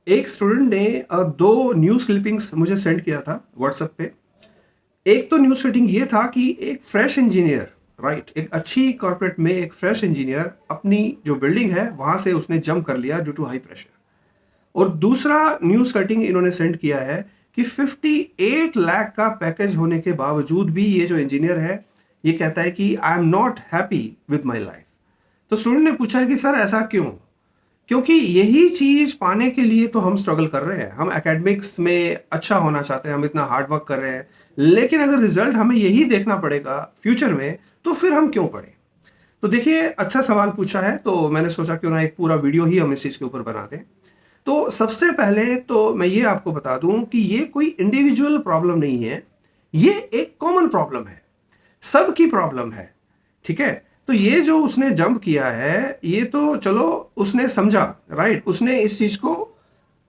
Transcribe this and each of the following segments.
एक स्टूडेंट ने दो न्यूज़ क्लिपिंग्स मुझे सेंड किया था व्हाट्सएप पे। एक तो न्यूज़ क्लिपिंग ये था कि एक फ्रेश इंजीनियर, राइट, एक अच्छी कॉर्पोरेट में एक फ्रेश इंजीनियर अपनी जो बिल्डिंग है वहां से उसने जंप कर लिया ड्यू टू हाई प्रेशर। और दूसरा न्यूज़ कटिंग इन्होंने सेंड किया है कि 58 लाख का पैकेज होने के बावजूद भी ये जो इंजीनियर है ये कहता है कि I am not happy with my life. तो स्टूडेंट ने पूछा है कि सर ऐसा क्यों? क्योंकि यही चीज पाने के लिए तो हम स्ट्रगल कर रहे हैं। हम एकेडमिक्स में अच्छा होना चाहते हैं, हम इतना हार्ड वर्क कर रहे हैं, लेकिन अगर रिजल्ट हमें यही देखना पड़ेगा फ्यूचर में तो फिर हम क्यों पढ़े? तो देखिए, अच्छा सवाल पूछा है, तो मैंने सोचा क्यों ना एक पूरा वीडियो ही हम इस चीज के ऊपर बना दें। तो सबसे पहले तो मैं ये आपको बता दूं कि ये कोई इंडिविजुअल प्रॉब्लम नहीं है, ये एक कॉमन प्रॉब्लम है, सबकी प्रॉब्लम है। ठीक है, तो ये जो उसने जंप किया है ये तो चलो उसने समझा, राइट, उसने इस चीज को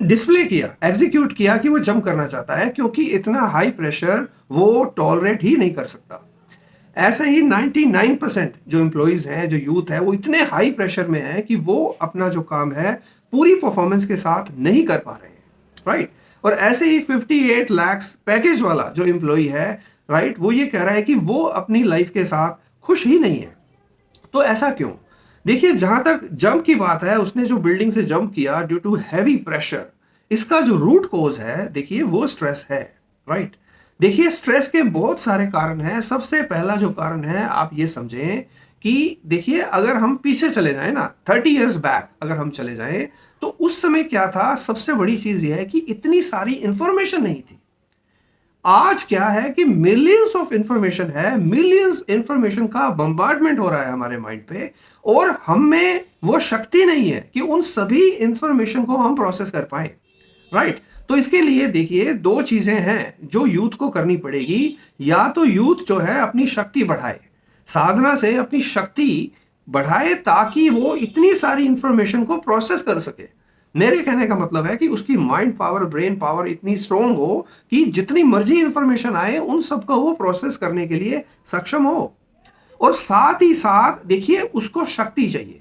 डिस्प्ले किया, एग्जीक्यूट किया कि वो जंप करना चाहता है, क्योंकि इतना हाई प्रेशर वो टॉलरेट ही नहीं कर सकता। ऐसे ही 99% जो एम्प्लॉइज हैं, जो यूथ है, वो इतने हाई प्रेशर में है कि वो अपना जो काम है पूरी परफॉर्मेंस के साथ नहीं कर पा रहे हैं, राइट। और ऐसे ही 58 लाख पैकेज वाला जो एम्प्लॉय है, राइट, वो ये कह रहा है कि वो अपनी लाइफ के साथ खुश ही नहीं है। तो ऐसा क्यों? देखिए, जहां तक जंप की बात है, उसने जो बिल्डिंग से जंप किया ड्यू टू हैवी प्रेशर, इसका जो रूट कोज है, देखिए वो स्ट्रेस है, राइट। देखिए, स्ट्रेस के बहुत सारे कारण हैं। सबसे पहला जो कारण है, आप ये समझें कि देखिए, अगर हम पीछे चले जाएं ना, 30 इयर्स बैक अगर हम चले जाएं, तो उस समय क्या था? सबसे बड़ी चीज यह है कि इतनी सारी इंफॉर्मेशन नहीं थी। आज क्या है कि मिलियंस ऑफ इंफॉर्मेशन है, मिलियंस इंफॉर्मेशन का बम्बार्डमेंट हो रहा है हमारे माइंड पे, और हम में वो शक्ति नहीं है कि उन सभी इंफॉर्मेशन को हम प्रोसेस कर पाए, राइट। तो इसके लिए देखिए, दो चीजें हैं जो यूथ को करनी पड़ेगी। या तो यूथ जो है अपनी शक्ति बढ़ाए, साधना से अपनी शक्ति बढ़ाए, ताकि वो इतनी सारी इंफॉर्मेशन को प्रोसेस कर सके। मेरे कहने का मतलब है कि उसकी माइंड पावर, ब्रेन पावर इतनी स्ट्रोंग हो कि जितनी मर्जी इंफॉर्मेशन आए उन सबको वो प्रोसेस करने के लिए सक्षम हो। और साथ ही साथ देखिए, उसको शक्ति चाहिए।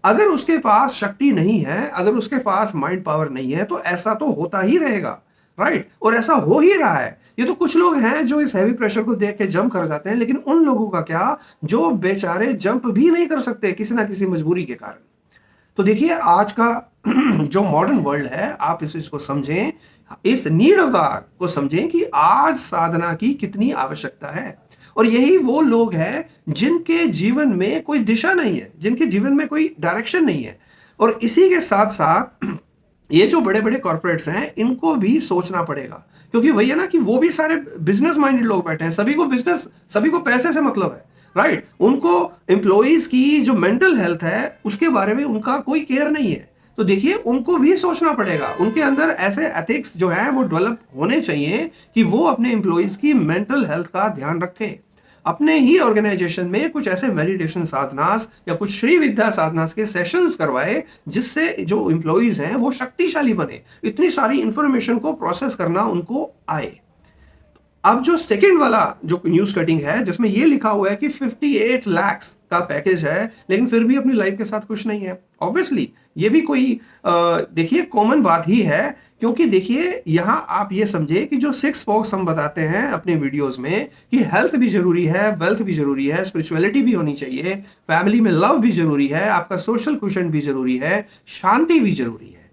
अगर उसके पास शक्ति नहीं है, अगर उसके पास माइंड पावर नहीं है, तो ऐसा तो होता ही रहेगा, राइट। और ऐसा हो ही रहा है। ये तो कुछ लोग हैं जो इस हैवी प्रेशर को देख के जंप कर जाते हैं, लेकिन उन लोगों का क्या जो बेचारे जंप भी नहीं कर सकते किसी ना किसी मजबूरी के कारण। तो देखिए, आज का जो मॉडर्न वर्ल्ड है, आप इस चीज को समझें, इस नीड ऑफ आवर को समझें कि आज साधना की कितनी आवश्यकता है। और यही वो लोग हैं जिनके जीवन में कोई दिशा नहीं है, जिनके जीवन में कोई डायरेक्शन नहीं है। और इसी के साथ साथ ये जो बड़े बड़े कॉर्पोरेट्स हैं, इनको भी सोचना पड़ेगा, क्योंकि वही है ना कि वो भी सारे बिजनेस माइंडेड लोग बैठे हैं, सभी को बिजनेस, सभी को पैसे से मतलब है, राइट। उनको एम्प्लॉइज की जो मेंटल हेल्थ है उसके बारे में उनका कोई केयर नहीं है। तो देखिए, उनको भी सोचना पड़ेगा, उनके अंदर ऐसे एथिक्स जो हैं वो डेवलप होने चाहिए कि वो अपने एम्प्लॉइज की मेंटल हेल्थ का ध्यान रखें। अपने ही ऑर्गेनाइजेशन में कुछ ऐसे मेडिटेशन साधनास या कुछ श्री विद्या साधनास के सेशंस करवाए, जिससे जो एम्प्लॉइज हैं वो शक्तिशाली बने, इतनी सारी इंफॉर्मेशन को प्रोसेस करना उनको आए। अब जो सेकंड वाला जो न्यूज कटिंग है, जिसमें ये लिखा हुआ है कि 58 लाख का पैकेज है, लेकिन फिर भी अपनी लाइफ के साथ खुश नहीं है, ऑब्वियसली ये भी कोई देखिए कॉमन बात ही है। क्योंकि देखिए, यहां आप ये समझे कि जो 6 बॉक्स हम बताते हैं अपने वीडियोस में कि हेल्थ भी जरूरी है, वेल्थ भी जरूरी है, स्पिरिचुअलिटी भी होनी चाहिए, फैमिली में लव भी जरूरी है, आपका सोशल क्वेश्चन भी जरूरी है, शांति भी जरूरी है।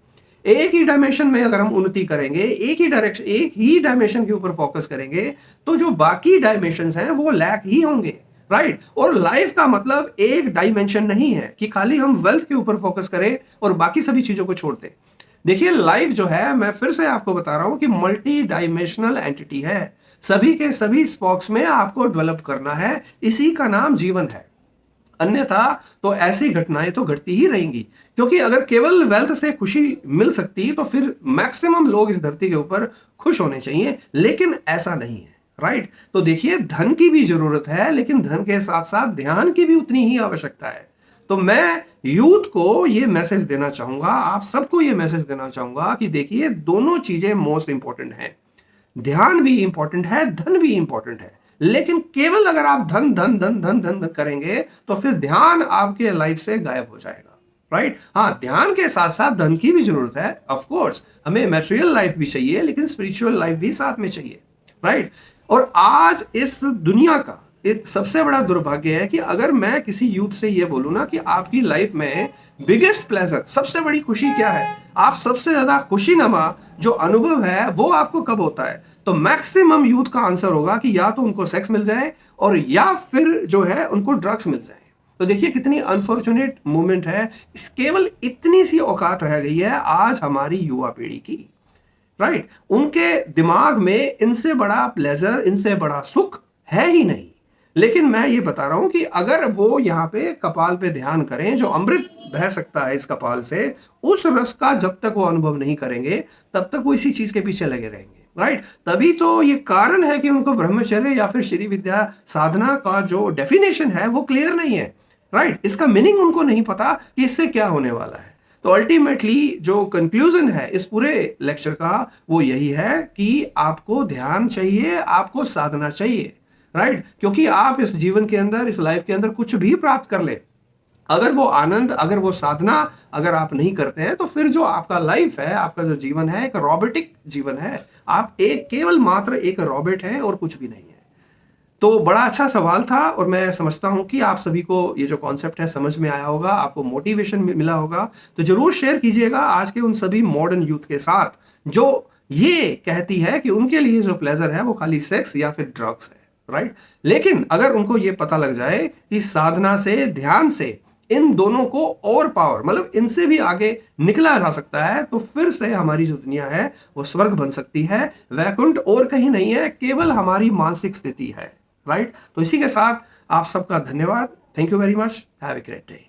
एक ही डायमेंशन में अगर हम उन्नति करेंगे, एक ही डायरेक्शन, एक ही डायमेंशन के ऊपर फोकस करेंगे, तो जो बाकी डायमेंशंस हैं वो लैक ही होंगे, राइट। और लाइफ का मतलब एक डायमेंशन नहीं है कि खाली हम वेल्थ के ऊपर फोकस करें और बाकी सभी चीजों को छोड़ दें। देखिए, लाइफ जो है, मैं फिर से आपको बता रहा हूं कि मल्टी डायमेंशनल एंटिटी है। सभी के सभी स्पॉक्स में आपको डेवलप करना है, इसी का नाम जीवन है। अन्यथा तो ऐसी घटनाएं तो घटती ही रहेंगी। क्योंकि अगर केवल वेल्थ से खुशी मिल सकती तो फिर मैक्सिमम लोग इस धरती के ऊपर खुश होने चाहिए, लेकिन ऐसा नहीं है, राइट। तो देखिए, धन की भी जरूरत है, लेकिन धन के साथ साथ ध्यान की भी उतनी ही आवश्यकता है। तो मैं यूथ को ये मैसेज देना चाहूंगा, आप सबको ये मैसेज देना चाहूंगा कि देखिए, दोनों चीजें मोस्ट इंपॉर्टेंट हैं। ध्यान भी इंपॉर्टेंट है, धन भी इंपॉर्टेंट है, लेकिन केवल अगर आप धन धन धन धन धन धन करेंगे तो फिर ध्यान आपके लाइफ से गायब हो जाएगा, राइट। हाँ, ध्यान के साथ साथ धन की भी जरूरत है, ऑफ कोर्स हमें मैटेरियल लाइफ भी चाहिए लेकिन स्पिरिचुअल लाइफ भी साथ में चाहिए, राइट। और आज इस दुनिया का एक सबसे बड़ा दुर्भाग्य है कि अगर मैं किसी यूथ से ये बोलूं ना कि आपकी लाइफ में बिगेस्ट प्लेजर, सबसे बड़ी खुशी क्या है, आप सबसे ज्यादा खुशीनुमा जो अनुभव है वो आपको कब होता है, तो मैक्सिमम यूथ का आंसर होगा कि या तो उनको सेक्स मिल जाए और या फिर जो है उनको ड्रग्स मिल जाए। तो देखिए कितनी अनफॉर्चुनेट मोमेंट है। इस केवल इतनी सी औकात रह गई है आज हमारी युवा पीढ़ी की, राइट। उनके दिमाग में इनसे बड़ा प्लेजर, इनसे बड़ा सुख है ही नहीं। लेकिन मैं ये बता रहा हूं कि अगर वो यहाँ पे कपाल पे ध्यान करें, जो अमृत बह सकता है इस कपाल से, उस रस का जब तक वो अनुभव नहीं करेंगे तब तक वो इसी चीज के पीछे लगे रहेंगे, राइट। तभी तो ये कारण है कि उनको ब्रह्मचर्य या फिर श्री विद्या साधना का जो डेफिनेशन है वो क्लियर नहीं है, राइट। इसका मीनिंग उनको नहीं पता कि इससे क्या होने वाला है। तो अल्टीमेटली जो कंक्लूजन है इस पूरे लेक्चर का वो यही है कि आपको ध्यान चाहिए, आपको साधना चाहिए, राइट। क्योंकि आप इस जीवन के अंदर, इस लाइफ के अंदर कुछ भी प्राप्त कर ले, अगर वो आनंद, अगर वो साधना अगर आप नहीं करते हैं तो फिर जो आपका लाइफ है, आपका जो जीवन है, एक रोबोटिक जीवन है। आप एक केवल मात्र एक रोबोट हैं और कुछ भी नहीं है। तो बड़ा अच्छा सवाल था और मैं समझता हूं कि आप सभी को ये जो कॉन्सेप्ट है समझ में आया होगा, आपको मोटिवेशन मिला होगा। तो जरूर शेयर कीजिएगा आज के उन सभी मॉडर्न यूथ के साथ जो ये कहती है कि उनके लिए जो प्लेजर है वो खाली सेक्स या फिर ड्रग्स है, राइट। लेकिन अगर उनको ये पता लग जाए कि साधना से, ध्यान से इन दोनों को और पावर, मतलब इनसे भी आगे निकला जा सकता है, तो फिर से हमारी जो दुनिया है वो स्वर्ग बन सकती है। वैकुंठ और कहीं नहीं है, केवल हमारी मानसिक स्थिति है, राइट। तो इसी के साथ आप सबका धन्यवाद। Thank you very much. Have a great day.